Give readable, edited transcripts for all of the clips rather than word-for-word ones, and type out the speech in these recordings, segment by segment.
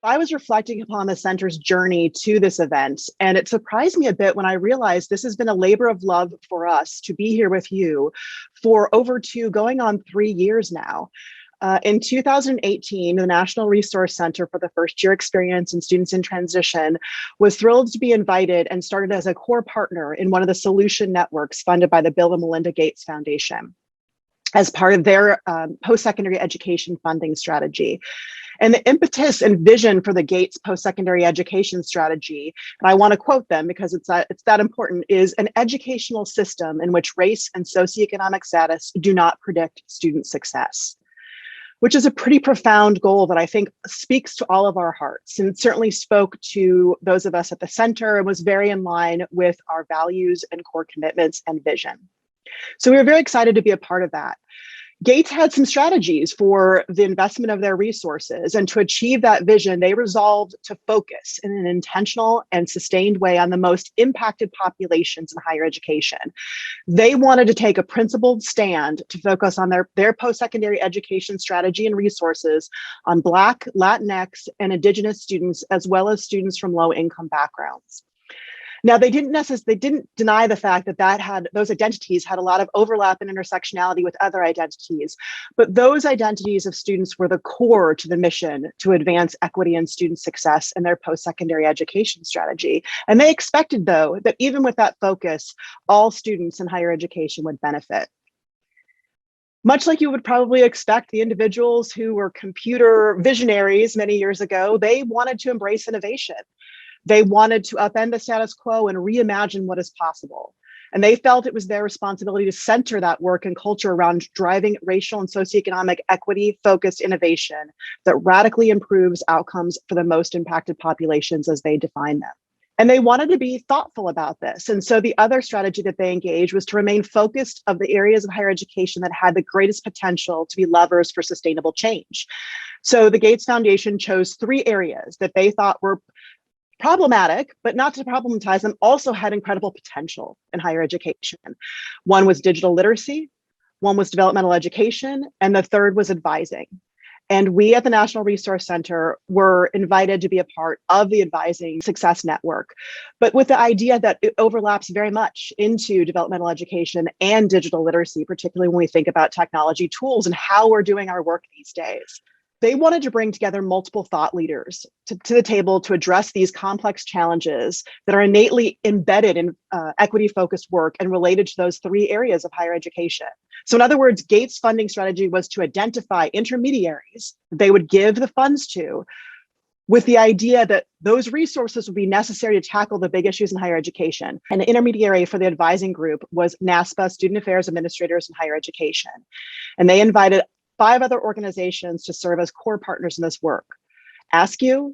I was reflecting upon the center's journey to this event, and it surprised me a bit when I realized this has been a labor of love for us to be here with you for over going on 3 years now. In 2018, the National Resource Center for the First Year Experience and Students in Transition was thrilled to be invited and started as a core partner in one of the solution networks funded by the Bill and Melinda Gates Foundation as part of their post-secondary education funding strategy. And the impetus and vision for the Gates post-secondary education strategy, and I want to quote them because it's that important, is an educational system in which race and socioeconomic status do not predict student success, which is a pretty profound goal that I think speaks to all of our hearts and certainly spoke to those of us at the center and was very in line with our values and core commitments and vision. So we were very excited to be a part of that. Gates had some strategies for the investment of their resources, and to achieve that vision, they resolved to focus in an intentional and sustained way on the most impacted populations in higher education. They wanted to take a principled stand to focus on their post-secondary education strategy and resources on Black, Latinx, and Indigenous students, as well as students from low-income backgrounds. Now, they didn't deny the fact that those identities had a lot of overlap and intersectionality with other identities, but those identities of students were the core to the mission to advance equity and student success in their post-secondary education strategy. And they expected, though, that even with that focus, all students in higher education would benefit. Much like you would probably expect, the individuals who were computer visionaries many years ago, they wanted to embrace innovation. They wanted to upend the status quo and reimagine what is possible. And they felt it was their responsibility to center that work and culture around driving racial and socioeconomic equity-focused innovation that radically improves outcomes for the most impacted populations as they define them. And they wanted to be thoughtful about this. And so the other strategy that they engaged was to remain focused of the areas of higher education that had the greatest potential to be levers for sustainable change. So the Gates Foundation chose 3 areas that they thought were problematic, but not to problematize them, also had incredible potential in higher education. One was digital literacy, one was developmental education, and the third was advising. And we at the National Resource Center were invited to be a part of the Advising Success Network, but with the idea that it overlaps very much into developmental education and digital literacy, particularly when we think about technology tools and how we're doing our work these days. They wanted to bring together multiple thought leaders to the table to address these complex challenges that are innately embedded in equity-focused work and related to those 3 areas of higher education. So in other words, Gates' funding strategy was to identify intermediaries they would give the funds to, with the idea that those resources would be necessary to tackle the big issues in higher education. And the intermediary for the advising group was NASPA, Student Affairs Administrators in Higher Education. And they invited 5 other organizations to serve as core partners in this work: ASCU,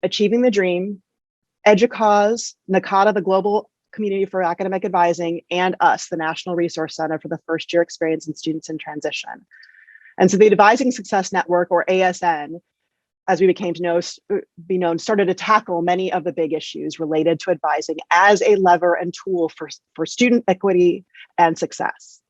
Achieving the Dream, EDUCAUSE, NACADA, the Global Community for Academic Advising, and us, the National Resource Center for the First Year Experience and Students in Transition. And so the Advising Success Network, or ASN, as we became to be known, started to tackle many of the big issues related to advising as a lever and tool for student equity and success.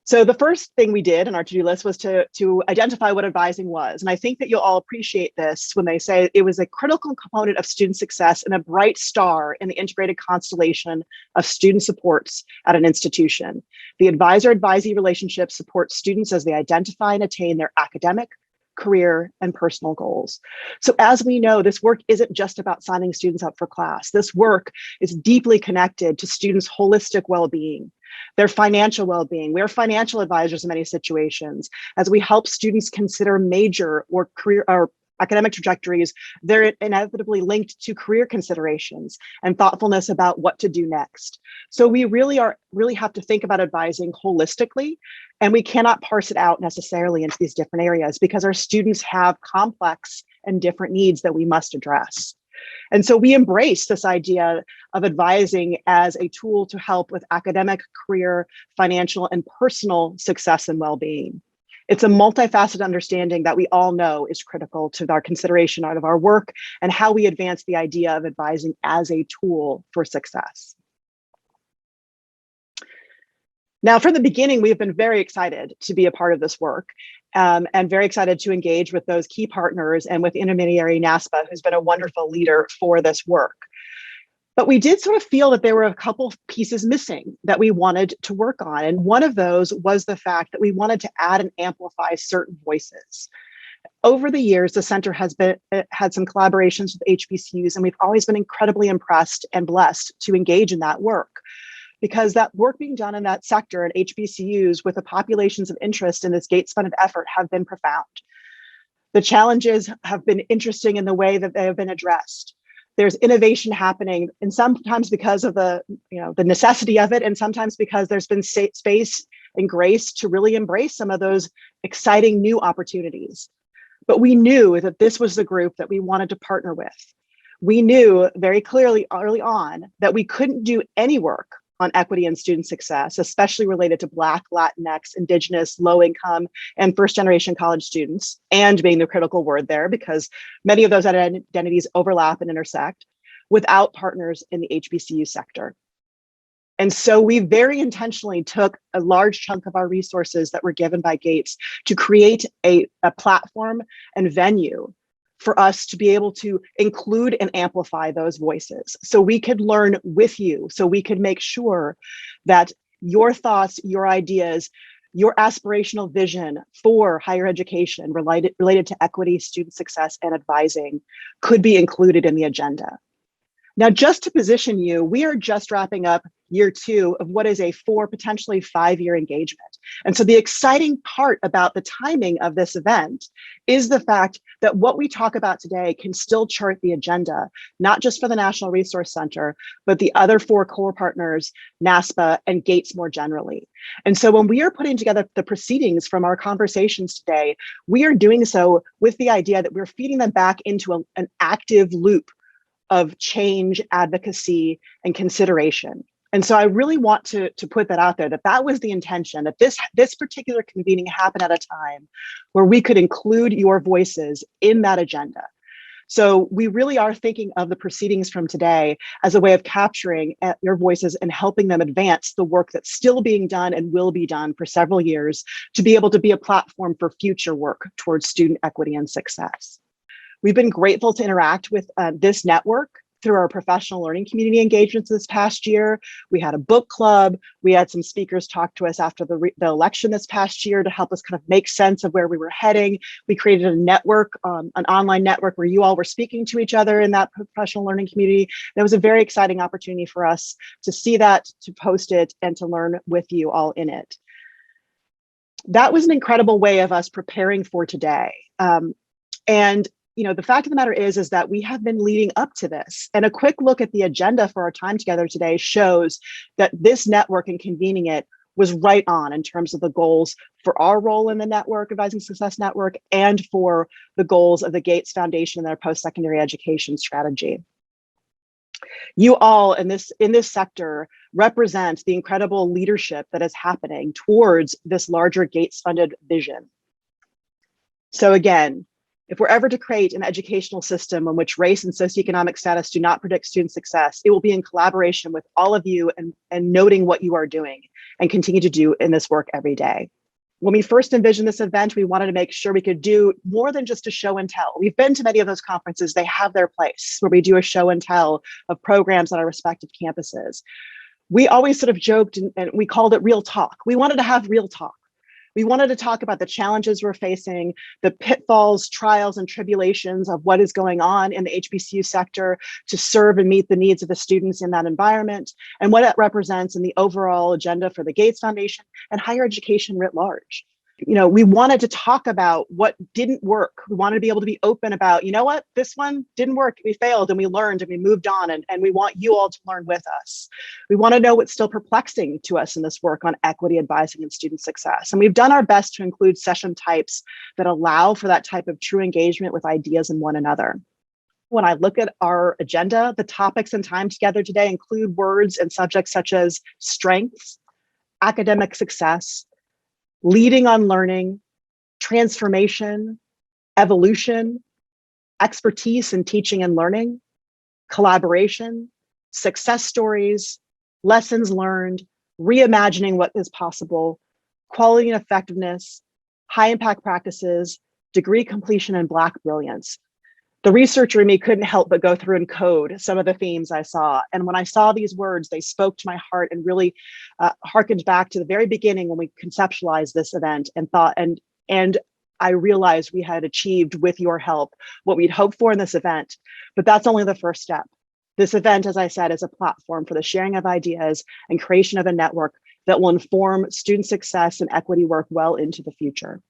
So the first thing we did on our to-do list was to identify what advising was. And I think that you'll all appreciate this when they say it was a critical component of student success and a bright star in the integrated constellation of student supports at an institution. The advisor-advisee relationship supports students as they identify and attain their academic, career, and personal goals. So as we know, this work isn't just about signing students up for class. This work is deeply connected to students' holistic well-being, their financial well-being. We are financial advisors in many situations. As we help students consider major or career or academic trajectories, they're inevitably linked to career considerations and thoughtfulness about what to do next. So we really have to think about advising holistically, and we cannot parse it out necessarily into these different areas because our students have complex and different needs that we must address. And so we embrace this idea of advising as a tool to help with academic, career, financial, and personal success and well-being. It's a multifaceted understanding that we all know is critical to our consideration out of our work and how we advance the idea of advising as a tool for success. Now, from the beginning, we've been very excited to be a part of this work, and very excited to engage with those key partners and with intermediary NASPA, who's been a wonderful leader for this work. But we did sort of feel that there were a couple pieces missing that we wanted to work on. And one of those was the fact that we wanted to add and amplify certain voices. Over the years, the center has had some collaborations with HBCUs, and we've always been incredibly impressed and blessed to engage in that work, because that work being done in that sector at HBCUs with the populations of interest in this Gates-funded effort have been profound. The challenges have been interesting in the way that they have been addressed. There's innovation happening, and sometimes because of the necessity of it, and sometimes because there's been space and grace to really embrace some of those exciting new opportunities. But we knew that this was the group that we wanted to partner with. We knew very clearly early on that we couldn't do any work on equity and student success, especially related to Black, Latinx, Indigenous, low income, and first generation college students, and being the critical word there, because many of those identities overlap and intersect, without partners in the HBCU sector. And so we very intentionally took a large chunk of our resources that were given by Gates to create a platform and venue for us to be able to include and amplify those voices, so we could learn with you, so we could make sure that your thoughts, your ideas, your aspirational vision for higher education related to equity, student success, and advising could be included in the agenda. Now, just to position you, we are just wrapping up year 2 of what is a 4, potentially 5-year engagement. And so the exciting part about the timing of this event is the fact that what we talk about today can still chart the agenda, not just for the National Resource Center, but the other 4 core partners, NASPA and Gates more generally. And so when we are putting together the proceedings from our conversations today, we are doing so with the idea that we're feeding them back into an active loop of change, advocacy, and consideration. And so I really want to put that out there, that was the intention, that this particular convening happened at a time where we could include your voices in that agenda. So we really are thinking of the proceedings from today as a way of capturing your voices and helping them advance the work that's still being done and will be done for several years, to be able to be a platform for future work towards student equity and success. We've been grateful to interact with this network through our professional learning community engagements this past year. We had a book club. We had some speakers talk to us after the election this past year to help us kind of make sense of where we were heading. We created a network, an online network where you all were speaking to each other in that professional learning community. And it was a very exciting opportunity for us to see that, to post it, and to learn with you all in it. That was an incredible way of us preparing for today. And the fact of the matter is that we have been leading up to this. And a quick look at the agenda for our time together today shows that this network and convening it was right on in terms of the goals for our role in the network, Advising Success Network, and for the goals of the Gates Foundation and their post-secondary education strategy. You all in this sector represent the incredible leadership that is happening towards this larger Gates-funded vision. So again, if we're ever to create an educational system in which race and socioeconomic status do not predict student success, it will be in collaboration with all of you and noting what you are doing and continue to do in this work every day. When we first envisioned this event, we wanted to make sure we could do more than just a show and tell. We've been to many of those conferences. They have their place where we do a show and tell of programs on our respective campuses. We always sort of joked and we called it real talk. We wanted to have real talk. We wanted to talk about the challenges we're facing, the pitfalls, trials, and tribulations of what is going on in the HBCU sector to serve and meet the needs of the students in that environment, and what it represents in the overall agenda for the Gates Foundation and higher education writ large. We wanted to talk about what didn't work. We wanted to be able to be open about, what, this one didn't work. We failed and we learned and we moved on, and we want you all to learn with us. We want to know what's still perplexing to us in this work on equity, advising, and student success. And we've done our best to include session types that allow for that type of true engagement with ideas and one another. When I look at our agenda, the topics and time together today include words and subjects such as strengths, academic success, leading on learning, transformation, evolution, expertise in teaching and learning, collaboration, success stories, lessons learned, reimagining what is possible, quality and effectiveness, high impact practices, degree completion, and Black brilliance. The researcher in me couldn't help but go through and code some of the themes I saw. And when I saw these words, they spoke to my heart and really harkened back to the very beginning when we conceptualized this event and thought, and I realized we had achieved with your help what we'd hoped for in this event. But that's only the first step. This event, as I said, is a platform for the sharing of ideas and creation of a network that will inform student success and equity work well into the future.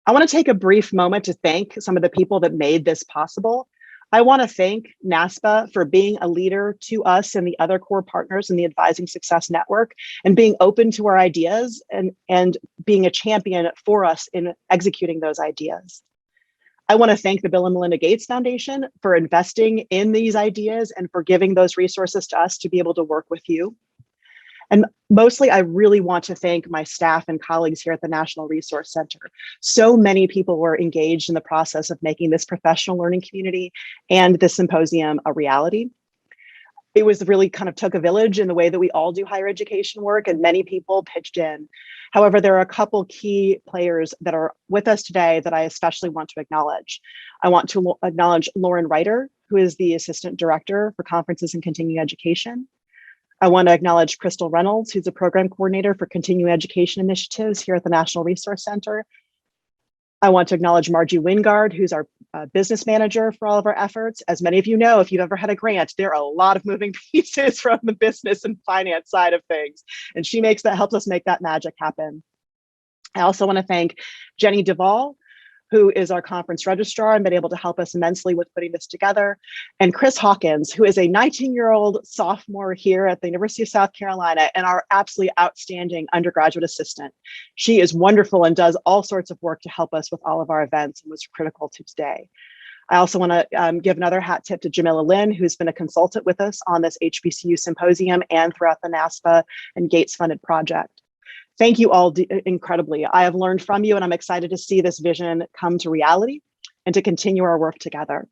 I want to take a brief moment to thank some of the people that made this possible. I want to thank NASPA for being a leader to us and the other core partners in the Advising Success Network and being open to our ideas and being a champion for us in executing those ideas. I want to thank the Bill and Melinda Gates Foundation for investing in these ideas and for giving those resources to us to be able to work with you. And mostly, I really want to thank my staff and colleagues here at the National Resource Center. So many people were engaged in the process of making this professional learning community and this symposium a reality. It was really kind of took a village in the way that we all do higher education work, and many people pitched in. However, there are a couple key players that are with us today that I especially want to acknowledge. I want to acknowledge Lauren Reiter, who is the Assistant Director for Conferences and Continuing Education. I want to acknowledge Crystal Reynolds, who's a Program Coordinator for Continuing Education Initiatives here at the National Resource Center. I want to acknowledge Margie Wingard, who's our business manager for all of our efforts. As many of you know, if you've ever had a grant, there are a lot of moving pieces from the business and finance side of things. And she helps us make that magic happen. I also want to thank Jenny Duvall, who is our conference registrar and been able to help us immensely with putting this together. And Chris Hawkins, who is a 19-year-old sophomore here at the University of South Carolina and our absolutely outstanding undergraduate assistant. She is wonderful and does all sorts of work to help us with all of our events and was critical to today. I also want to give another hat tip to Jamila Lynn, who's been a consultant with us on this HBCU symposium and throughout the NASPA and Gates funded project. Thank you all incredibly. I have learned from you and I'm excited to see this vision come to reality and to continue our work together.